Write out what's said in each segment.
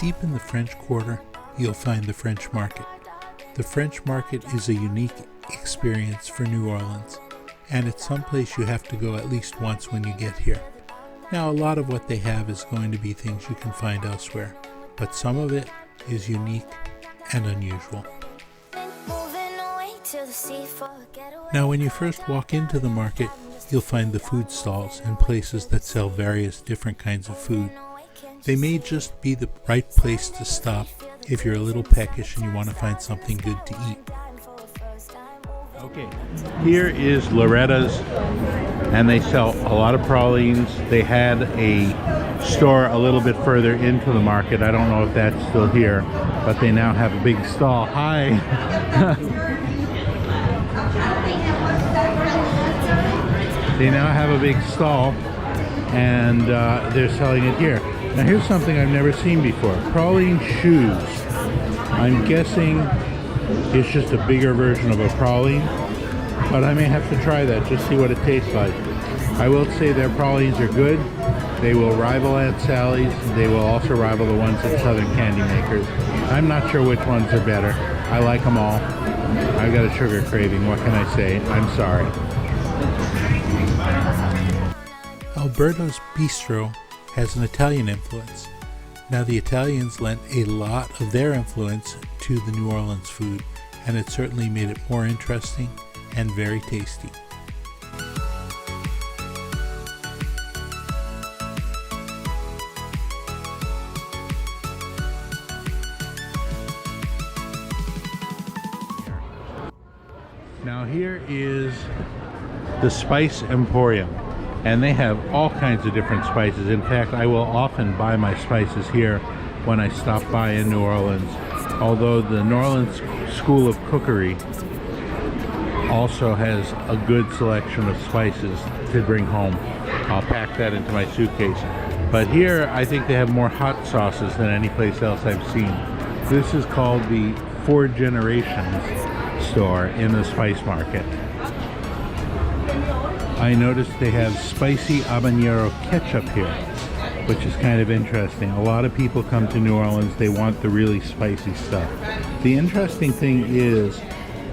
deep in the French Quarter, you'll find the French Market. The French Market is a unique experience for New Orleans, and it's someplace you have to go at least once when you get here. Now, a lot of what they have is going to be things you can find elsewhere, but some of it is unique and unusual. Now, when you first walk into the market, you'll find the food stalls and places that sell various different kinds of food. They may just be the right place to stop if you're a little peckish and you want to find something good to eat. Okay, here is Loretta's, and they sell a lot of pralines. They had a store a little bit further into the market. I don't know if that's still here, but they now have a big stall. Hi! They now have a big stall, and they're selling it here. Now here's something I've never seen before. Praline shoes. I'm guessing it's just a bigger version of a praline, but I may have to try that, just see what it tastes like. I will say their pralines are good. They will rival Aunt Sally's. They will also rival the ones at Southern Candy Makers. I'm not sure which ones are better. I like them all. I've got a sugar craving. What can I say? I'm sorry. Alberto's Bistro has an Italian influence. Now, the Italians lent a lot of their influence to the New Orleans food, and it certainly made it more interesting and very tasty. Now here is the Spice Emporium, and they have all kinds of different spices. In fact, I will often buy my spices here when I stop by in New Orleans, although the New Orleans School of Cookery also has a good selection of spices to bring home. I'll pack that into my suitcase. But here I think they have more hot sauces than any place else I've seen. This is called the Four Generations store in the Spice Market. I noticed they have spicy habanero ketchup here, which is kind of interesting. A lot of people come to New Orleans, they want the really spicy stuff. The interesting thing is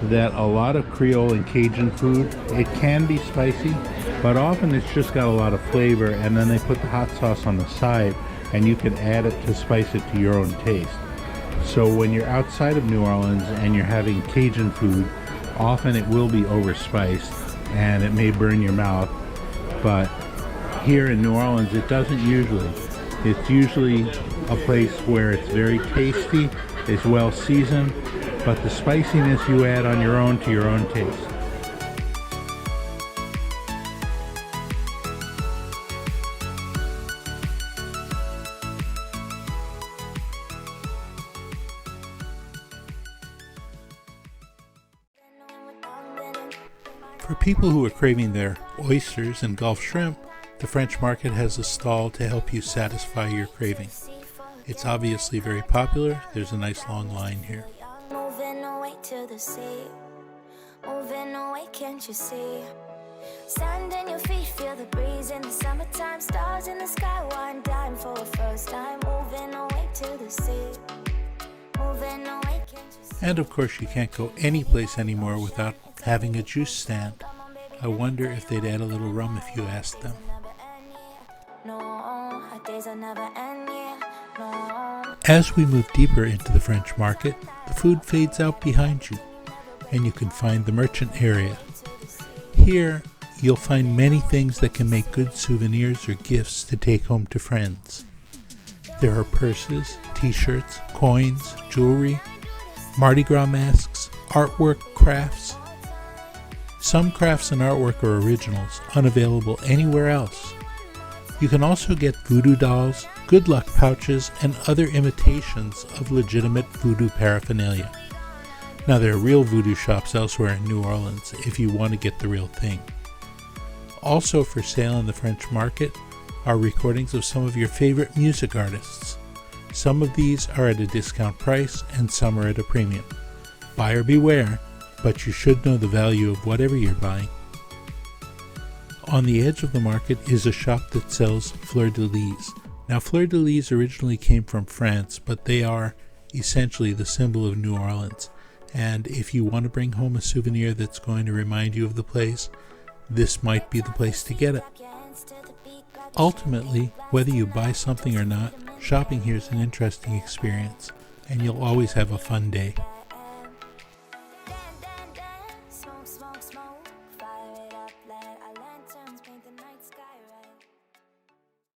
that a lot of Creole and Cajun food, it can be spicy, but often it's just got a lot of flavor, and then they put the hot sauce on the side and you can add it to spice it to your own taste. So when you're outside of New Orleans and you're having Cajun food, often it will be overspiced and it may burn your mouth, but here in New Orleans it doesn't usually. It's usually a place where it's very tasty, it's well seasoned, but the spiciness you add on your own to your own taste. For people who are craving their oysters and Gulf shrimp, the French Market has a stall to help you satisfy your craving. It's obviously very popular. There's a nice long line here. Moving away to the sea, moving away, can't you see? Sand in your feet, feel the breeze in the summertime. Stars in the sky, one dime for a first time. Moving away to the sea, moving away, can't you see? And of course, you can't go any place anymore without having a juice stand. I wonder if they'd add a little rum if you asked them. As we move deeper into the French Market, the food fades out behind you, and you can find the merchant area. Here, you'll find many things that can make good souvenirs or gifts to take home to friends. There are purses, t-shirts, coins, jewelry, Mardi Gras masks, artwork, crafts. Some crafts and artwork are originals, unavailable anywhere else. You can also get voodoo dolls, good luck pouches, and other imitations of legitimate voodoo paraphernalia. Now, there are real voodoo shops elsewhere in New Orleans if you want to get the real thing. Also for sale in the French Market are recordings of some of your favorite music artists. Some of these are at a discount price and some are at a premium. Buyer beware, but you should know the value of whatever you're buying. On the edge of the market is a shop that sells fleur-de-lis, Now, fleur-de-lis originally came from France, but they are essentially the symbol of New Orleans. And if you want to bring home a souvenir that's going to remind you of the place, this might be the place to get it. Ultimately, whether you buy something or not, shopping here is an interesting experience, and you'll always have a fun day.